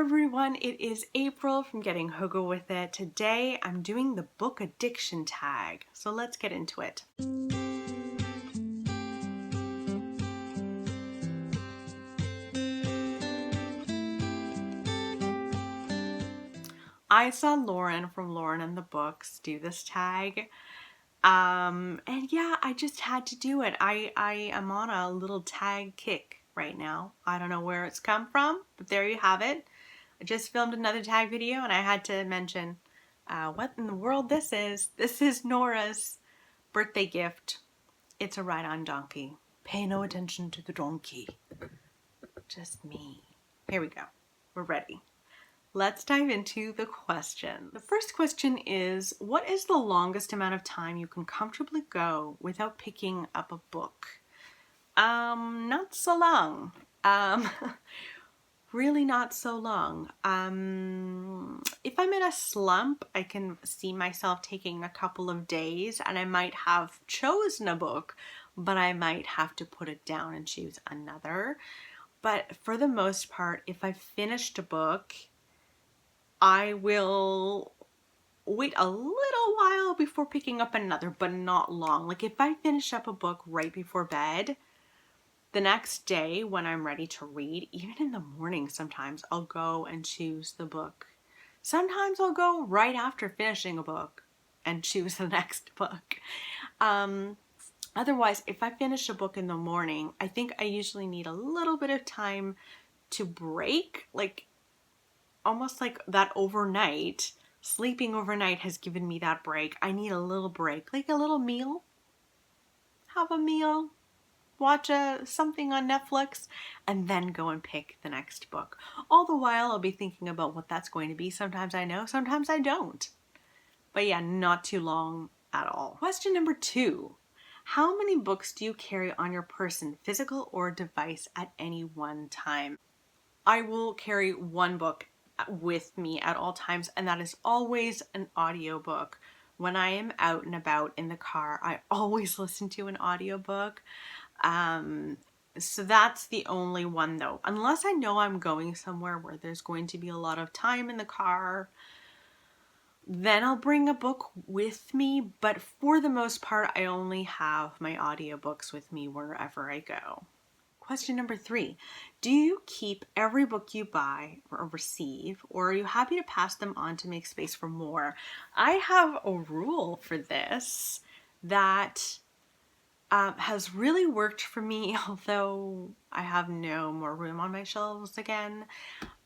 everyone, it is April from Getting Hogo With It. Today I'm doing the book addiction tag, so let's get into it. I saw Lauren from Lauren and the Books do this tag, and yeah, I just had to do it. I am on a little tag kick right now. I don't know where it's come from, but there you have it. I just filmed another tag video and I had to mention what in the world this is. This is Nora's birthday gift. It's a ride-on donkey. Pay no attention to the donkey. Just me. Here we go. We're ready. Let's dive into the question. The first question is, what is the longest amount of time you can comfortably go without picking up a book? Not so long. Really not so long. If I'm in a slump, I can see myself taking a couple of days and I might have chosen a book, but I might have to put it down and choose another. But for the most part, if I've finished a book, I will wait a little while before picking up another, but not long. Like if I finish up a book right before bed, the next day when I'm ready to read, even in the morning sometimes, I'll go and choose the book. Sometimes I'll go right after finishing a book and choose the next book. Otherwise, if I finish a book in the morning, I think I usually need a little bit of time to break, like almost like that overnight. Sleeping overnight has given me that break. I need a little break, like a little meal. Have a meal. Watch something on Netflix, and then go and pick the next book. All the while, I'll be thinking about what that's going to be. Sometimes I know, sometimes I don't. But yeah, not too long at all. Question number 2. How many books do you carry on your person, physical or device, at any one time? I will carry one book with me at all times, and that is always an audiobook. When I am out and about in the car, I always listen to an audiobook. So that's the only one though. Unless I know I'm going somewhere where there's going to be a lot of time in the car, then I'll bring a book with me. But for the most part, I only have my audiobooks with me wherever I go. Question number 3. Do you keep every book you buy or receive, or are you happy to pass them on to make space for more? I have a rule for this that has really worked for me, although I have no more room on my shelves again.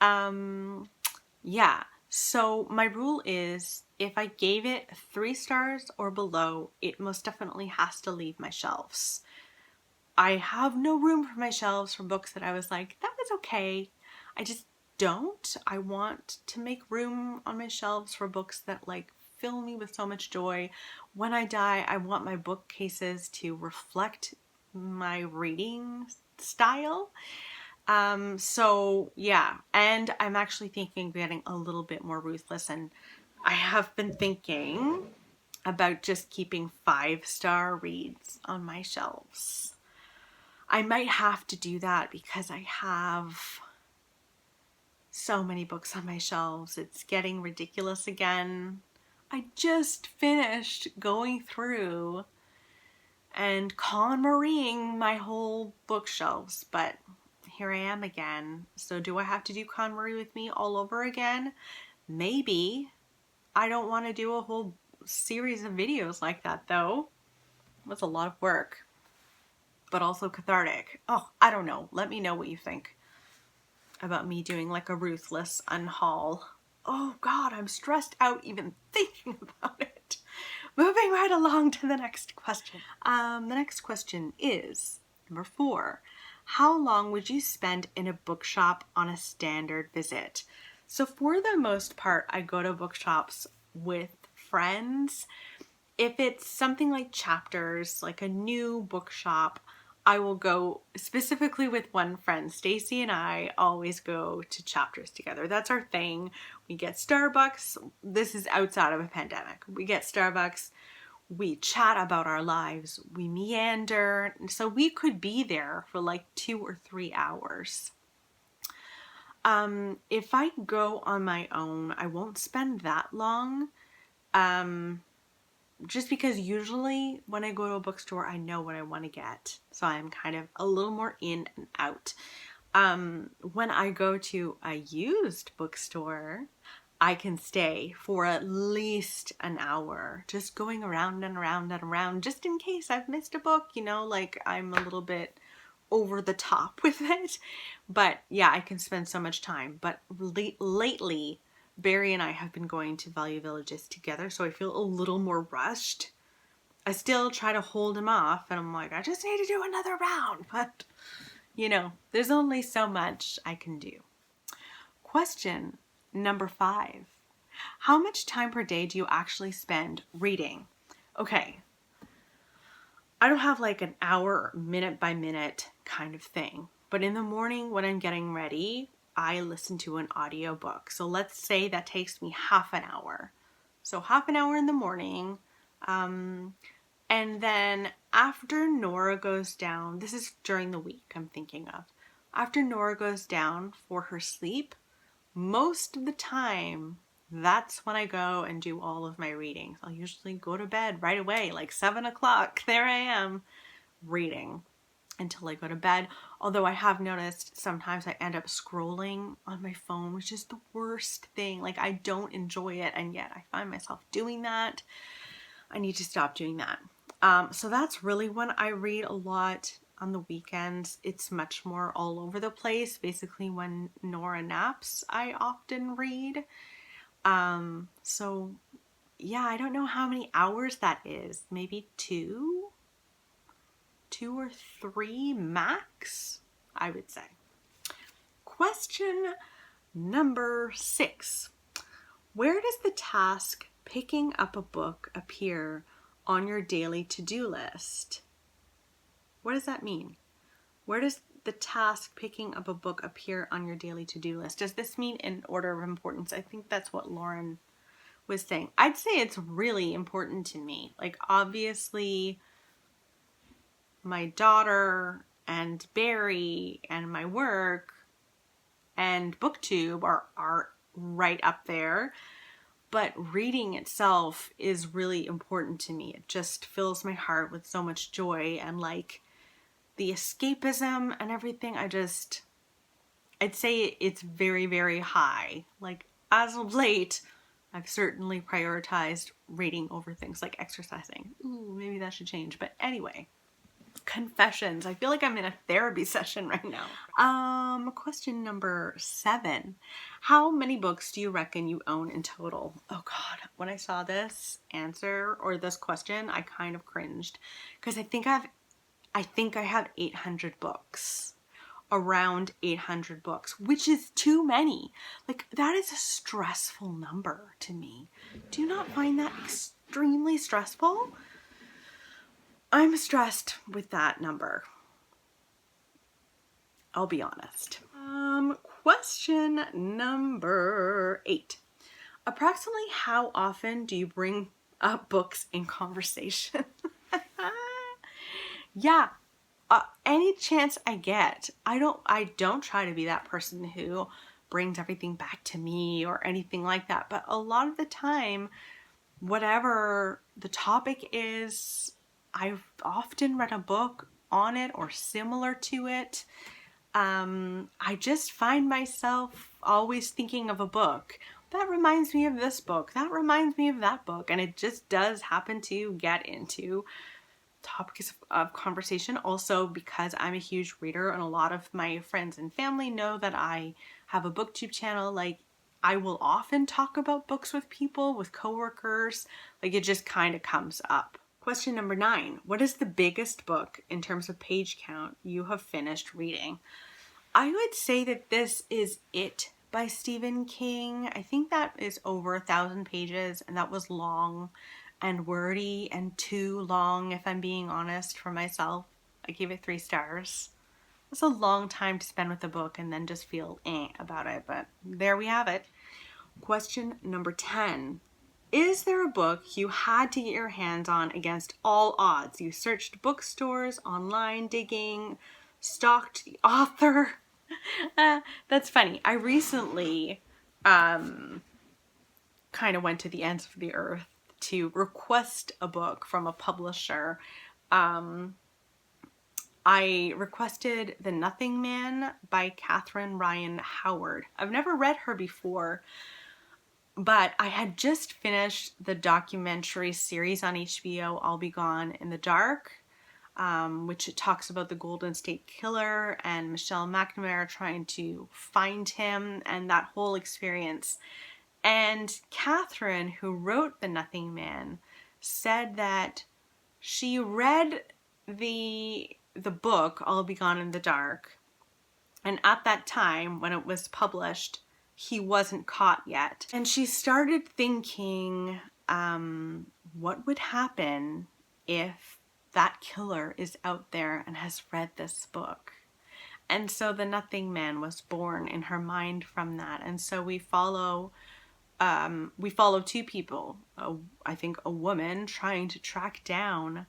Yeah, so my rule is if I gave it 3 stars or below, it most definitely has to leave my shelves. I have no room for my shelves for books that I was like, that was okay. I just don't. I want to make room on my shelves for books that like fill me with so much joy. When I die, I want my bookcases to reflect my reading style. So yeah, and I'm actually thinking of getting a little bit more ruthless, and I have been thinking about just keeping 5-star reads on my shelves. I might have to do that because I have so many books on my shelves. It's getting ridiculous again. I just finished going through and KonMariing my whole bookshelves, but here I am again. So do I have to do KonMari with me all over again? Maybe. I don't want to do a whole series of videos like that though. That's a lot of work, but also cathartic. Oh, I don't know. Let me know what you think about me doing like a ruthless unhaul. Oh God, I'm stressed out even thinking about it. Moving right along to the next question. The next question is number 4. How long would you spend in a bookshop on a standard visit? So for the most part, I go to bookshops with friends. If it's something like Chapters, like a new bookshop, I will go specifically with one friend. Stacy and I always go to Chapters together. That's our thing. We get Starbucks. This is outside of a pandemic. We get Starbucks. We chat about our lives. We meander. So we could be there for like 2 or 3 hours. If I go on my own, I won't spend that long. Just because usually when I go to a bookstore, I know what I want to get. So I'm kind of a little more in and out. When I go to a used bookstore, I can stay for at least an hour, just going around and around and around, just in case I've missed a book, like I'm a little bit over the top with it. But yeah, I can spend so much time. But lately, Barry and I have been going to Value Villages together, so I feel a little more rushed. I still try to hold him off, and I'm like, I just need to do another round. But, there's only so much I can do. Question number 5. How much time per day do you actually spend reading? Okay. I don't have like an hour, minute by minute kind of thing. But in the morning when I'm getting ready, I listen to an audiobook. So let's say that takes me half an hour. So half an hour in the morning. And then after Nora goes down, this is during the week I'm thinking of. After Nora goes down for her sleep, most of the time, that's when I go and do all of my reading. I'll usually go to bed right away, like 7 o'clock. There I am reading until I go to bed. Although I have noticed sometimes I end up scrolling on my phone, which is the worst thing. Like, I don't enjoy it, and yet I find myself doing that. I need to stop doing that. So that's really when I read a lot. On the weekends, it's much more all over the place. Basically, when Nora naps, I often read. So yeah, I don't know how many hours that is. Maybe 2 or 3 max, I would say. Question number 6. Where does the task picking up a book appear on your daily to-do list? What does that mean? Where does the task picking up a book appear on your daily to-do list? Does this mean in order of importance? I think that's what Lauren was saying. I'd say it's really important to me. Like, obviously, my daughter and Barry and my work and BookTube are right up there. But reading itself is really important to me. It just fills my heart with so much joy and like the escapism and everything. I'd say it's very, very high. Like, as of late, I've certainly prioritized reading over things like exercising. Ooh, maybe that should change. But anyway, confessions. I feel like I'm in a therapy session right now. Question number 7. How many books do you reckon you own in total? Oh God, when I saw this answer or this question, I kind of cringed because I think I have 800 books. Around 800 books, which is too many. Like, that is a stressful number to me. Do you not find that extremely stressful? I'm stressed with that number. I'll be honest. Question number 8. Approximately how often do you bring up books in conversation? Yeah. Any chance I get. I don't try to be that person who brings everything back to me or anything like that. But a lot of the time, whatever the topic is, I've often read a book on it or similar to it. I just find myself always thinking of a book. That reminds me of this book. That reminds me of that book. And it just does happen to get into topics of conversation. Also, because I'm a huge reader and a lot of my friends and family know that I have a BookTube channel, like, I will often talk about books with people, with coworkers. Like, it just kind of comes up. Question number 9. What is the biggest book in terms of page count you have finished reading? I would say that this is It by Stephen King. I think that is over 1,000 pages, and that was long and wordy and too long, if I'm being honest, for myself. I gave it 3 stars. It's a long time to spend with a book and then just feel about it, but there we have it. Question number 10. Is there a book you had to get your hands on against all odds? You searched bookstores, online digging, stalked the author, That's funny. I recently kind of went to the ends of the earth to request a book from a publisher. I requested The Nothing Man by Catherine Ryan Howard. I've never read her before, but I had just finished the documentary series on HBO, I'll Be Gone in the Dark, which talks about the Golden State Killer and Michelle McNamara trying to find him and that whole experience. And Catherine, who wrote The Nothing Man, said that she read the book, I'll Be Gone in the Dark, and at that time, when it was published, he wasn't caught yet. And she started thinking, what would happen if that killer is out there and has read this book? And so The Nothing Man was born in her mind from that. And so we follow two people, I think a woman trying to track down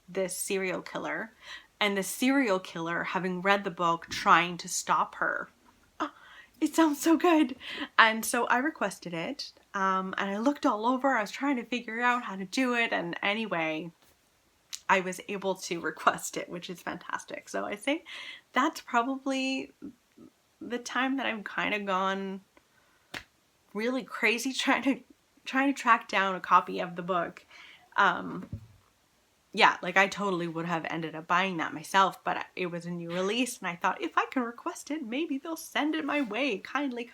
this serial killer, and the serial killer, having read the book, trying to stop her. Oh, it sounds so good. And so I requested it, and I looked all over. I was trying to figure out how to do it, and anyway, I was able to request it, which is fantastic. So I say that's probably the time that I've kind of gone really crazy trying to track down a copy of the book. Yeah, like I totally would have ended up buying that myself, but it was a new release and I thought if I can request it, maybe they'll send it my way kindly.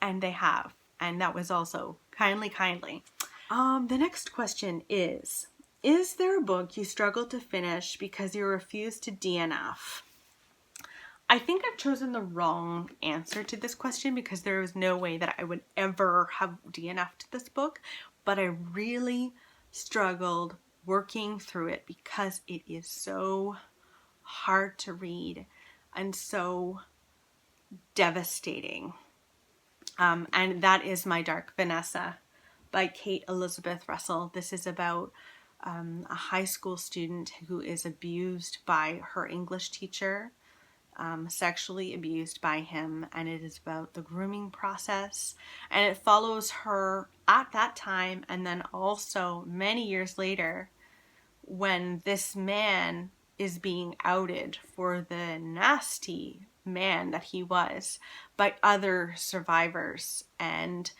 And they have. And that was also kindly. The next question is there a book you struggle to finish because you refuse to DNF? I think I've chosen the wrong answer to this question because there was no way that I would ever have DNF'd this book, but I really struggled working through it because it is so hard to read and so devastating. And that is My Dark Vanessa by Kate Elizabeth Russell. This is about a high school student who is abused by her English teacher, sexually abused by him, and it is about the grooming process, and it follows her at that time and then also many years later when this man is being outed for the nasty man that he was by other survivors. And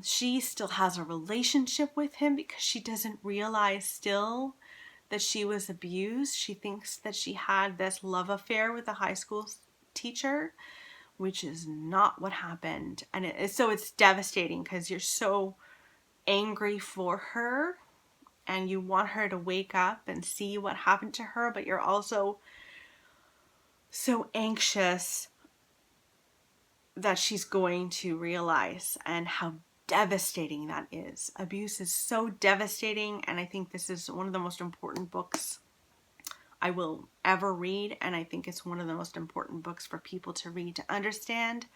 she still has a relationship with him because she doesn't realize still that she was abused. She thinks that she had this love affair with a high school teacher, which is not what happened. And so it's devastating because you're so angry for her and you want her to wake up and see what happened to her, but you're also so anxious that she's going to realize and how devastating that is. Abuse is so devastating, and I think this is one of the most important books I will ever read, and I think it's one of the most important books for people to read to understand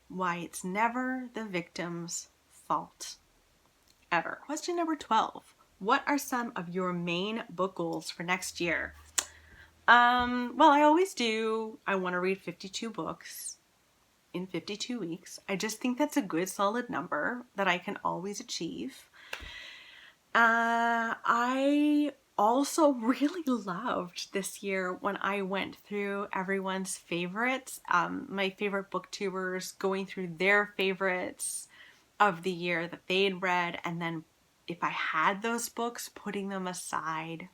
why it's never the victim's fault. Ever. Question number 12. What are some of your main book goals for next year? Well, I always do. I want to read 52 books in 52 weeks. I just think that's a good solid number that I can always achieve. I also really loved this year when I went through everyone's favorites, my favorite booktubers going through their favorites of the year that they'd read, and then if I had those books, putting them aside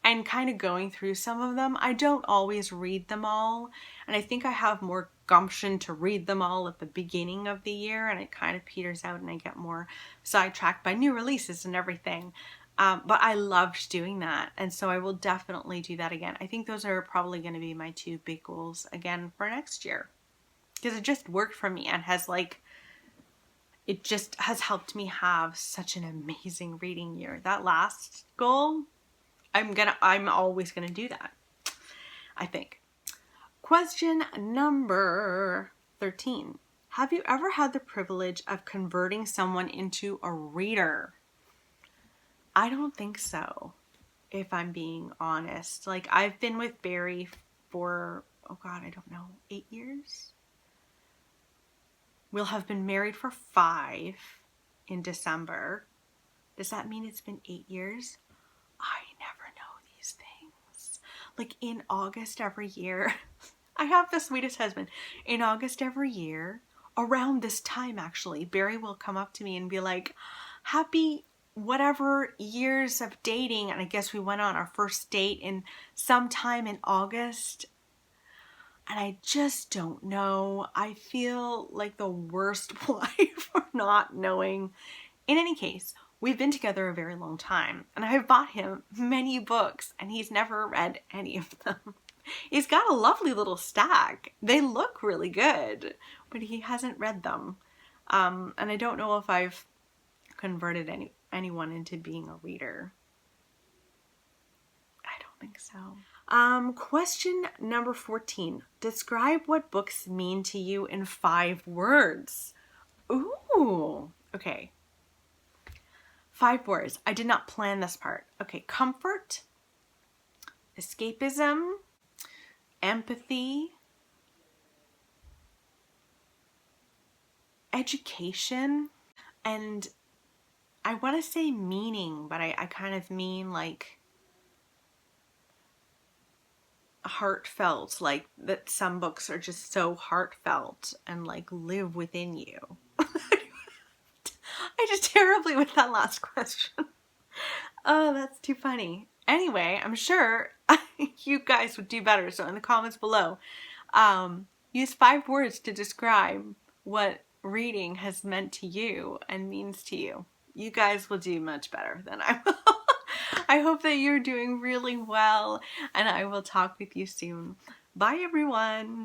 and kind of going through some of them. I don't always read them all, and I think I have more gumption to read them all at the beginning of the year, and it kind of peters out and I get more sidetracked by new releases and everything. But I loved doing that, and so I will definitely do that again. I think those are probably going to be my two big goals again for next year, because it just worked for me and it just has helped me have such an amazing reading year. That last goal, I'm always gonna do that, I think. Question number 13. Have you ever had the privilege of converting someone into a reader? I don't think so, if I'm being honest. Like, I've been with Barry for oh God, I don't know, 8 years? We'll have been married for 5 in December. Does that mean it's been 8 years? I never know these things. Like in August every year, I have the sweetest husband. In August every year, around this time actually, Barry will come up to me and be like, happy whatever years of dating. And I guess we went on our first date in sometime in August. And I just don't know. I feel like the worst wife for not knowing. In any case, we've been together a very long time, and I've bought him many books, and he's never read any of them. He's got a lovely little stack. They look really good, but he hasn't read them. And I don't know if I've converted anyone into being a reader. I don't think so. Question number 14. Describe what books mean to you in 5 words. Ooh, okay. 5 words. I did not plan this part. Okay, comfort, escapism, empathy, education, and I want to say meaning, but I kind of mean like heartfelt, like that some books are just so heartfelt and like live within you. I did terribly with that last question. Oh, that's too funny. Anyway, I'm sure you guys would do better. So in the comments below, use 5 words to describe what reading has meant to you and means to you. You guys will do much better than I will. I hope that you're doing really well, and I will talk with you soon. Bye, everyone.